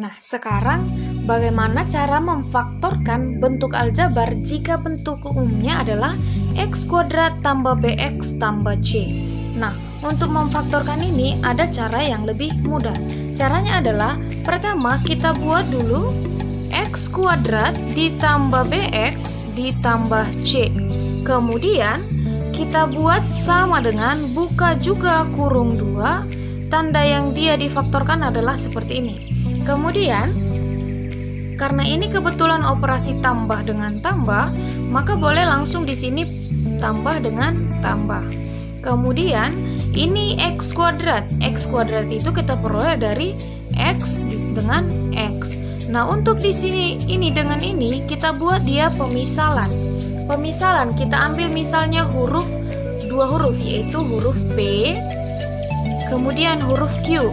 Nah, sekarang bagaimana cara memfaktorkan bentuk aljabar jika bentuk umumnya adalah x kuadrat tambah bx tambah c. Nah, untuk memfaktorkan ini ada cara yang lebih mudah. Caranya adalah pertama kita buat dulu x kuadrat ditambah bx ditambah c. Kemudian kita buat sama dengan buka juga kurung 2. Tanda yang dia difaktorkan adalah seperti ini. Kemudian, karena ini kebetulan operasi tambah dengan tambah, maka boleh langsung di sini tambah dengan tambah. Kemudian, ini x kuadrat. X kuadrat itu kita peroleh dari x dengan x. Nah, untuk di sini ini dengan ini kita buat dia pemisalan. Pemisalan kita ambil misalnya dua huruf yaitu huruf P, kemudian huruf Q.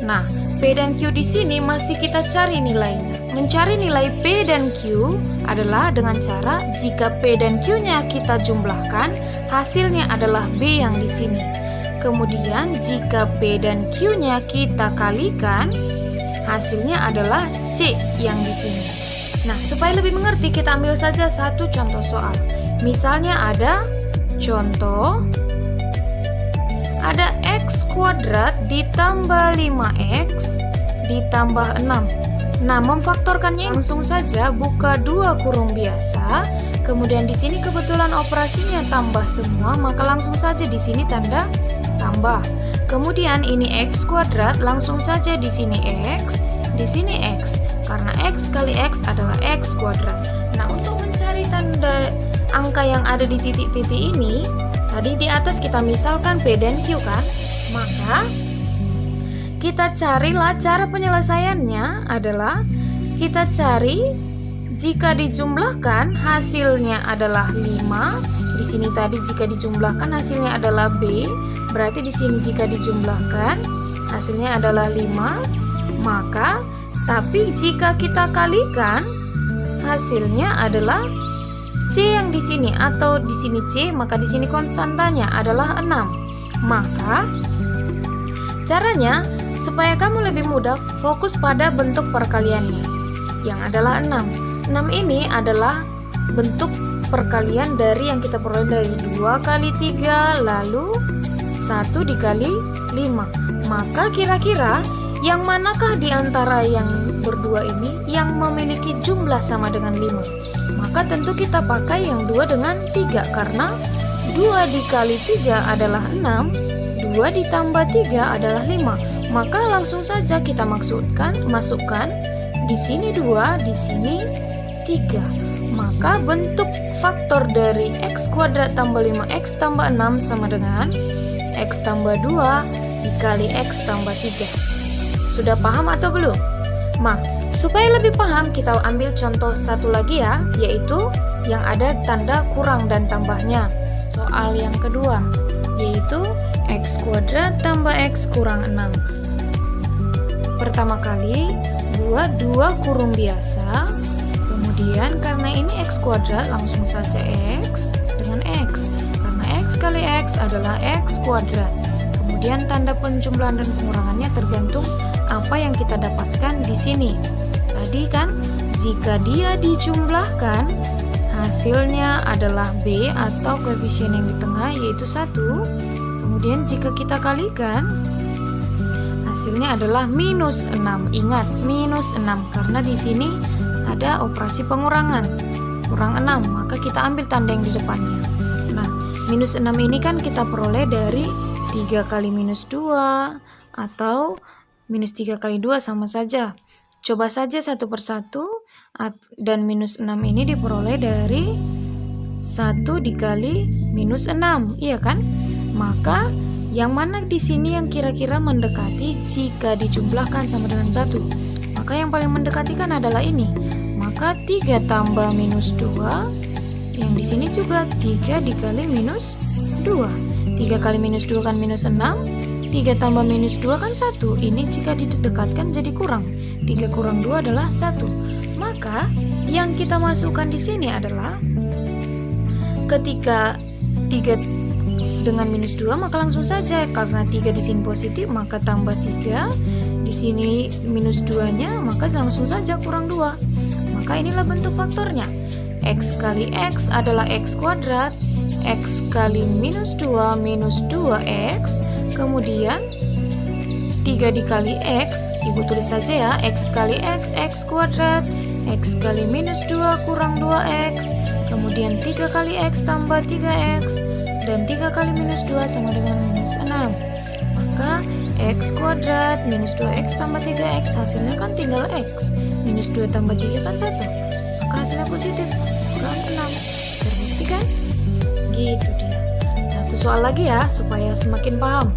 Nah, P dan Q di sini masih kita cari nilainya. Mencari nilai P dan Q adalah dengan cara jika P dan Q-nya kita jumlahkan, hasilnya adalah B yang di sini. Kemudian jika P dan Q-nya kita kalikan, hasilnya adalah C yang di sini. Nah, supaya lebih mengerti kita ambil saja satu contoh soal. Misalnya ada contoh ada x kuadrat ditambah 5x ditambah 6. Nah, memfaktorkannya langsung saja buka dua kurung biasa. Kemudian di sini kebetulan operasinya tambah semua, maka langsung saja di sini tanda tambah. Kemudian ini x kuadrat, langsung saja di sini x, di sini x. Karena x kali x adalah x kuadrat. Nah, untuk mencari tanda angka yang ada di titik-titik ini, tadi di atas kita misalkan P dan Q kan, maka kita carilah cara penyelesaiannya adalah kita cari jika dijumlahkan hasilnya adalah 5. Di sini tadi jika dijumlahkan hasilnya adalah B, berarti di sini jika dijumlahkan hasilnya adalah 5, maka tapi jika kita kalikan hasilnya adalah C yang di sini atau di sini C, maka di sini konstantanya adalah 6. Maka caranya supaya kamu lebih mudah fokus pada bentuk perkaliannya yang adalah 6. 6 ini adalah bentuk perkalian dari yang kita peroleh dari 2 kali 3 lalu 1 dikali 5. Maka kira-kira yang manakah di antara yang berdua ini yang memiliki jumlah sama dengan 5? Maka tentu kita pakai yang 2 dengan 3 karena 2 dikali 3 adalah 6, 2 ditambah 3 adalah 5. Maka langsung saja kita masukkan di sini 2, di sini 3. Maka bentuk faktor dari x kuadrat tambah 5x tambah 6 sama dengan x tambah 2 dikali x tambah 3. Sudah paham atau belum? Nah, supaya lebih paham kita ambil contoh satu lagi ya, yaitu yang ada tanda kurang dan tambahnya. Soal yang kedua, yaitu x kuadrat tambah x kurang 6. Pertama kali, buat dua kurung biasa. Kemudian karena ini x kuadrat, langsung saja x dengan x. Karena x kali x adalah x kuadrat. Kemudian tanda penjumlahan dan pengurangannya tergantung apa yang kita dapatkan di sini. Tadi kan jika dia dijumlahkan hasilnya adalah B atau koefisien yang di tengah yaitu 1. Kemudian jika kita kalikan hasilnya adalah minus 6. Ingat minus 6 karena di sini ada operasi pengurangan. Kurang 6, maka kita ambil tanda yang di depannya. Nah, minus 6 ini kan kita peroleh dari 3 kali minus 2 atau minus 3 kali 2 sama saja. Coba saja satu persatu, dan minus 6 ini diperoleh dari 1 dikali minus 6, iya kan? Maka yang mana di sini yang kira-kira mendekati jika dijumlahkan sama dengan 1? Maka yang paling mendekati kan adalah ini. Maka 3 tambah minus 2, yang di sini juga 3 dikali minus 2. 3 kali minus 2 kan minus 6, 3 tambah minus 2 kan 1. Ini jika didekatkan jadi kurang. 3 kurang 2 adalah 1. Maka yang kita masukkan di sini adalah ketika 3 dengan minus 2 maka langsung saja karena 3 di sini positif maka tambah 3 di sini minus 2-nya, maka langsung saja kurang 2. Maka inilah bentuk faktornya. X kali X adalah X kuadrat, X kali minus 2 minus 2X, kemudian 3 dikali X, Ibu tulis saja ya, X kali X kuadrat, X kali minus 2 kurang 2X, kemudian 3 kali X tambah 3X, dan 3 kali minus 2 sama dengan minus 6. Maka X kuadrat minus 2X tambah 3X, hasilnya kan tinggal X, minus 2 tambah 3 kan 1, maka hasilnya positif, bukan 6. Terbukti kan? Gitu dia. Satu soal lagi ya, supaya semakin paham.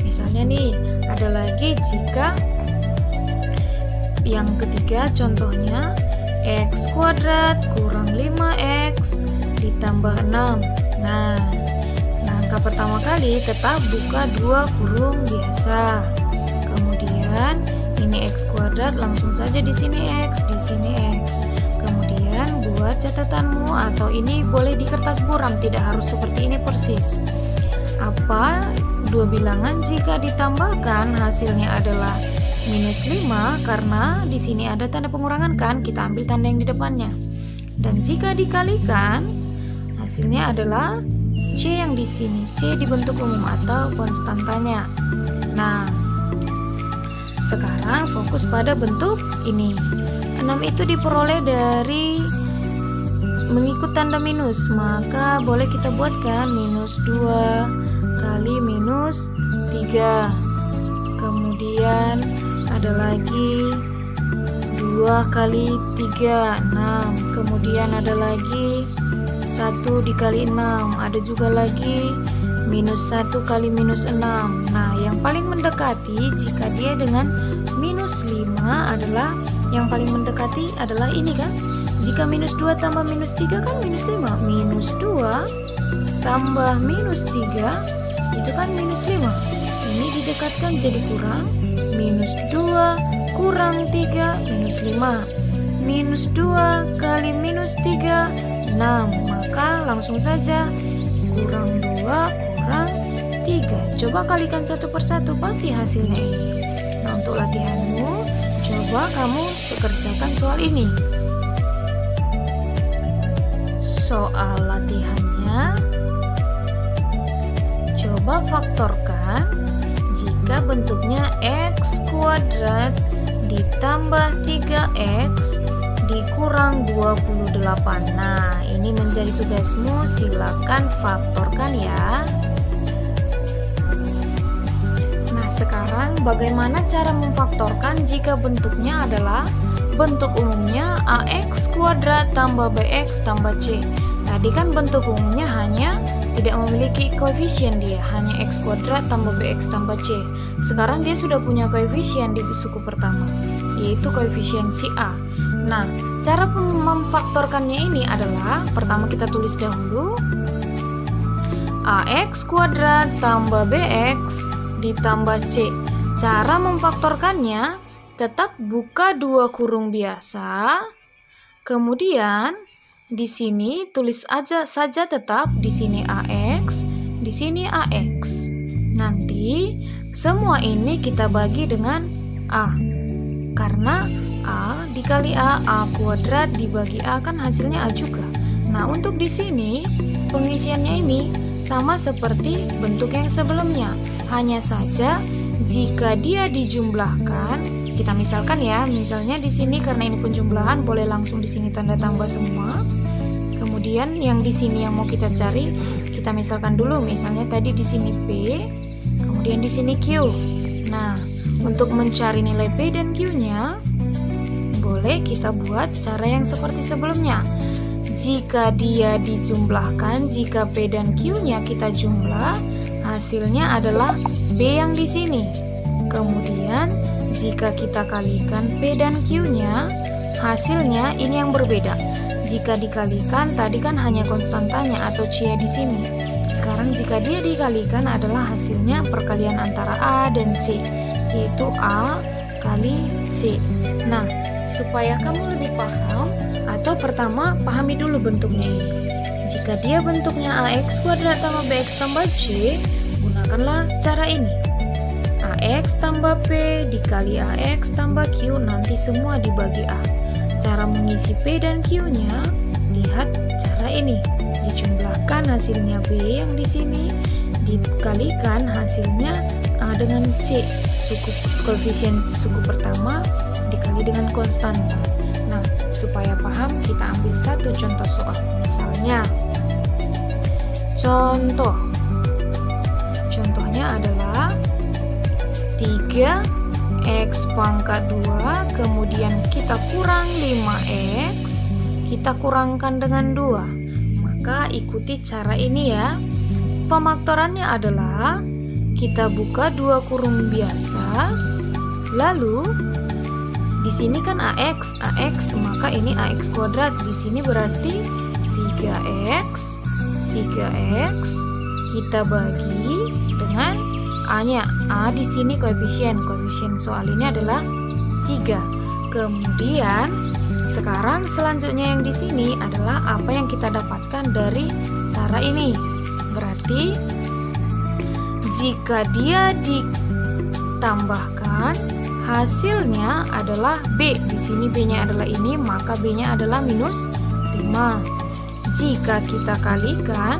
Misalnya nih, ada lagi jika yang ketiga contohnya X kuadrat kurang 5X ditambah 6. Nah, langkah pertama kali tetap buka 2 kurung biasa. Kemudian ini X kuadrat, langsung saja di sini X, di sini X. Kemudian buat catatanmu, atau ini boleh di kertas buram, tidak harus seperti ini persis. Apa dua bilangan jika ditambahkan hasilnya adalah minus 5, karena di sini ada tanda pengurangan kan, kita ambil tanda yang di depannya. Dan jika dikalikan hasilnya adalah C yang di sini, C di bentuk umum atau konstantanya. Nah, sekarang fokus pada bentuk ini. 6 itu diperoleh dari mengikut tanda minus, maka boleh kita buatkan minus 2 kali minus 3. Kemudian ada lagi 2 kali 3, 6. Kemudian ada lagi 1 dikali 6. Ada juga lagi minus 1 kali minus 6. Nah, yang paling mendekati jika dia dengan minus 5 adalah, yang paling mendekati adalah ini kan. Jika minus 2 tambah minus 3 kan minus 5. Minus 2 tambah minus 3 itu kan minus 5. Ini didekatkan jadi kurang. Minus 2 kurang 3 minus 5. Minus 2 kali minus 3 6. Maka langsung saja kurang 2 kurang 3. Coba kalikan satu persatu, pasti hasilnya ini. Nah, untuk latihanmu, coba kamu kerjakan soal ini. Soal latihannya, coba faktorkan jika bentuknya X kuadrat ditambah 3X dikurang 28. Nah, ini menjadi tugasmu, silakan faktorkan ya. Nah, sekarang bagaimana cara memfaktorkan jika bentuknya adalah bentuk umumnya AX kuadrat tambah BX tambah C. Tadi kan bentuk umumnya hanya tidak memiliki koefisien, dia hanya X kuadrat tambah BX tambah C. Sekarang dia sudah punya koefisien di suku pertama, yaitu koefisien si A. Nah, cara memfaktorkannya ini adalah, pertama kita tulis dahulu AX kuadrat tambah BX ditambah C. Cara memfaktorkannya tetap buka 2 kurung biasa. Kemudian di sini tulis saja tetap di sini AX, di sini AX. Nanti semua ini kita bagi dengan A. Karena A dikali A kuadrat dibagi A kan hasilnya A juga. Nah, untuk di sini pengisiannya ini sama seperti bentuk yang sebelumnya. Hanya saja jika dia dijumlahkan, kita misalkan ya, misalnya di sini karena ini penjumlahan boleh langsung di sini tanda tambah semua. Kemudian yang di sini yang mau kita cari, kita misalkan dulu, misalnya tadi di sini P, kemudian di sini Q. Nah, untuk mencari nilai P dan Q-nya, boleh kita buat cara yang seperti sebelumnya. Jika dia dijumlahkan, jika P dan Q-nya kita jumlah, hasilnya adalah B yang di sini. Kemudian jika kita kalikan P dan Q-nya, hasilnya ini yang berbeda. Jika dikalikan, tadi kan hanya konstantanya atau C di sini. Sekarang jika dia dikalikan adalah hasilnya perkalian antara A dan C, yaitu A kali C. Nah, supaya kamu lebih paham, atau pertama pahami dulu bentuknya ini. Jika dia bentuknya AX kuadrat tambah BX tambah C, gunakanlah cara ini. AX tambah P dikali AX tambah Q, nanti semua dibagi A. Cara mengisi P dan Q-nya, lihat cara ini. Dijumlahkan hasilnya B yang di sini, dikalikan hasilnya A dengan C, koefisien suku pertama dikali dengan konstanta. Nah, supaya paham, kita ambil satu contoh soal. Misalnya, contohnya adalah 3x pangkat 2, kemudian kita kurang 5x, kita kurangkan dengan 2. Maka ikuti cara ini ya. Pemaktorannya adalah kita buka 2 kurung biasa, lalu di sini kan AX, maka ini AX kuadrat. Di sini berarti 3x kita bagi dengan A-nya. A di sini koefisien soal ini adalah 3. Kemudian sekarang selanjutnya yang di sini adalah apa yang kita dapatkan dari cara ini. Berarti jika dia ditambahkan, hasilnya adalah B. Di sini B-nya adalah ini, maka B-nya adalah minus 5. Jika kita kalikan,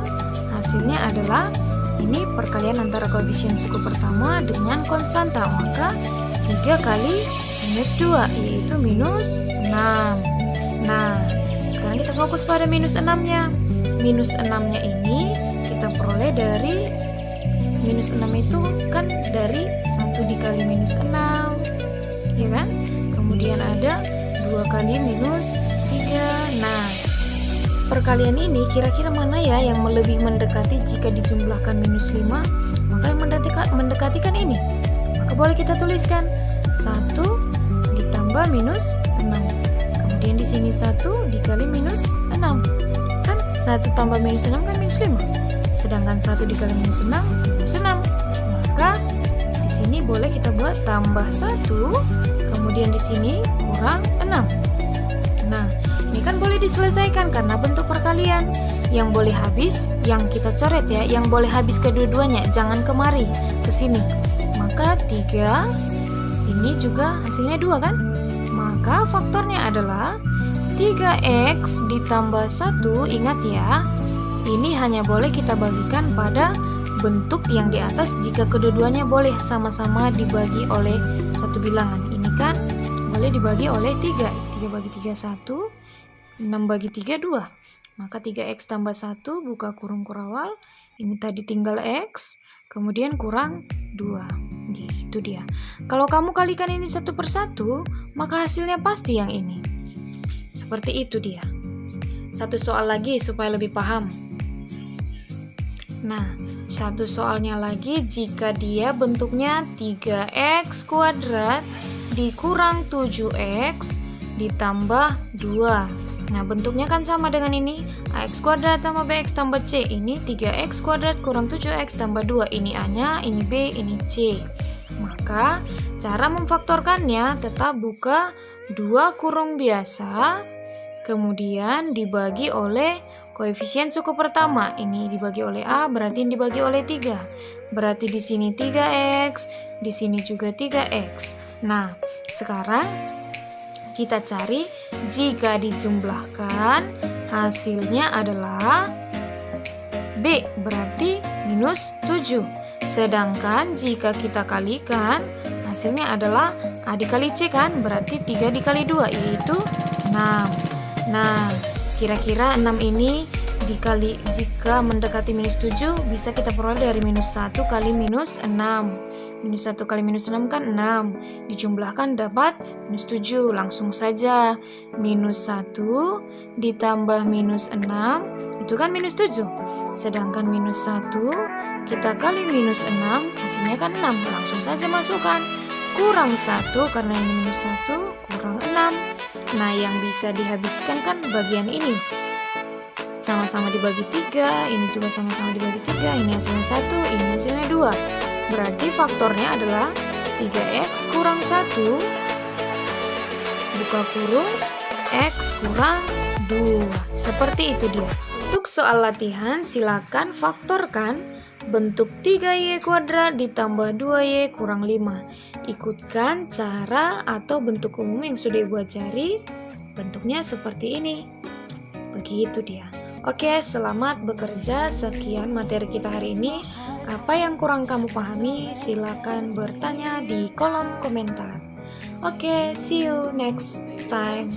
hasilnya adalah ini perkalian antara koefisien suku pertama dengan konstanta, maka 3 kali minus 2 yaitu minus 6. Nah, sekarang kita fokus pada minus 6-nya. Minus 6-nya ini kita peroleh dari minus 6 itu kan dari 1 dikali minus 6, ya kan? Kemudian ada 2 kali minus 3. Nah, perkalian ini kira-kira mana ya yang lebih mendekati jika dijumlahkan minus 5? Maka yang mendekati kan ini. Maka boleh kita tuliskan 1 ditambah minus 6. Kemudian di sini 1 dikali minus 6. Kan 1 tambah minus 6 kan minus 5. Sedangkan 1 dikali minus 6 minus 6. Maka di sini boleh kita buat tambah 1, kemudian di sini kurang 6. Nah, ini kan boleh diselesaikan karena bentuk perkalian. Yang boleh habis, yang kita coret ya, yang boleh habis kedua-duanya, jangan kemari, ke sini. Maka 3, ini juga hasilnya 2 kan? Maka faktornya adalah 3x ditambah 1, ingat ya, ini hanya boleh kita bagikan pada bentuk yang di atas jika kedua-duanya boleh sama-sama dibagi oleh satu bilangan. Ini kan boleh dibagi oleh 3. 3 bagi 3, 1. 6 bagi 3, 2. Maka 3x tambah 1 buka kurung kurawal. Ini tadi tinggal x, kemudian kurang 2. Itu dia. Kalau kamu kalikan ini satu per satu, maka hasilnya pasti yang ini. Seperti itu dia. Satu soal lagi supaya lebih paham. Nah, satu soalnya lagi, jika dia bentuknya 3x kuadrat dikurang 7x ditambah 2. Nah, bentuknya kan sama dengan ini, ax kuadrat tambah bx tambah c. Ini 3x kuadrat kurang 7x tambah 2. Ini a-nya, ini b, ini c. Maka cara memfaktorkannya tetap buka 2 kurung biasa, kemudian dibagi oleh koefisien suku pertama. Ini dibagi oleh a, berarti ini dibagi oleh 3. Berarti di sini 3x, di sini juga 3x. Nah, sekarang kita cari jika dijumlahkan hasilnya adalah B, berarti minus 7. Sedangkan jika kita kalikan hasilnya adalah A dikali C kan, berarti 3 dikali 2 yaitu 6. Nah, kira-kira 6 ini dikali jika mendekati minus 7 bisa kita peroleh dari minus 1 kali minus 6. Minus 1 kali minus 6 kan 6. Dijumlahkan dapat minus 7. Langsung saja. Minus 1 ditambah minus 6 itu kan minus 7. Sedangkan minus 1 kita kali minus 6 hasilnya kan 6. Langsung saja masukkan. Kurang 1 karena ini minus 1 kurang 6. Nah, yang bisa dihabiskan kan bagian ini. Sama-sama dibagi 3, ini juga sama-sama dibagi 3, ini hasilnya 1, ini hasilnya 2. Berarti faktornya adalah 3x kurang 1, buka kurung, x kurang 2. Seperti itu dia. Untuk soal latihan, silakan faktorkan Bentuk 3Y kuadrat ditambah 2Y kurang 5. Ikutkan cara atau bentuk umum yang sudah Ibu ajari. Bentuknya seperti ini. Begitu dia. Oke, selamat bekerja. Sekian materi kita hari ini. Apa yang kurang kamu pahami, silakan bertanya di kolom komentar. Oke, see you next time.